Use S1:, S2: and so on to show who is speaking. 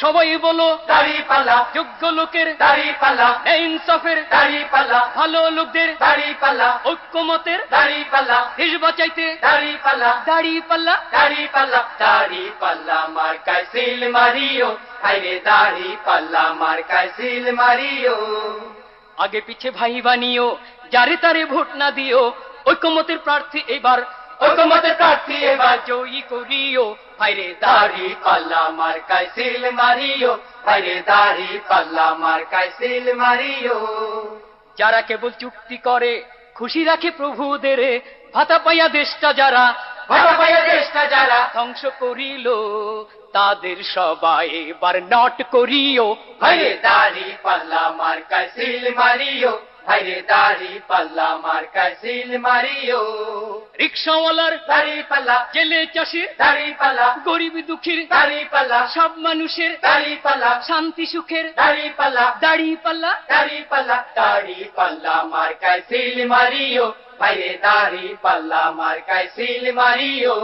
S1: সবাই বলো
S2: দাড়িপাল্লা,
S1: যোগ্য লোকের
S2: দাড়িপাল্লা,
S1: ইনসাফের
S2: দাড়িপাল্লা,
S1: ভালো লোকদের
S2: দাড়িপাল্লা,
S1: ঐক্যমতের
S2: দাড়িপাল্লা,
S1: দেশ বাঁচাইতে
S2: দাড়িপাল্লা,
S1: দাড়িপাল্লা
S2: দাড়িপাল্লা, দাড়িপাল্লা মার্কায় সিল মারিও, হায়রে দাড়িপাল্লা মার্কায় সিল মারিও।
S1: আগে পিছে ভাই বানিও, যারে তারে ভোট না দিও, ঐক্যমতের প্রার্থী এবার
S2: ঐকমত্যের প্রার্থী এবার
S1: জয়ী করিও, ভাইরে
S2: দাড়িপাল্লা মার্কায় সিল মারিও, হায়রে দাড়িপাল্লা মার্কায় সিল মারিও।
S1: যারা কেবল চুক্তি করে খুশি রাখে প্রভুদের, ভাতা পাইয়া দেশটা যারা
S2: ভালো পাইয়া দেশটা যারা
S1: ধ্বংস করিল, তাদের সবাই এবার নট করিও,
S2: হায়রে দাড়িপাল্লা মার্কায় সিল মারিও, হায়রে দাড়িপাল্লা মার্কায় সিল মারিও।
S1: রিক্সাওয়ালার
S2: দাড়িপাল্লা,
S1: জেলে চাষির
S2: দাড়িপাল্লা,
S1: গরিব দুঃখীর
S2: দাড়িপাল্লা,
S1: সব মানুষের
S2: দাড়িপাল্লা,
S1: শান্তি সুখের
S2: দাড়িপাল্লা,
S1: দাড়িপাল্লা
S2: দাড়িপাল্লা, দাড়িপাল্লা মার্কায় সিল মারিও, হায়রে দাড়িপাল্লা মার্কায় সিল মারিও।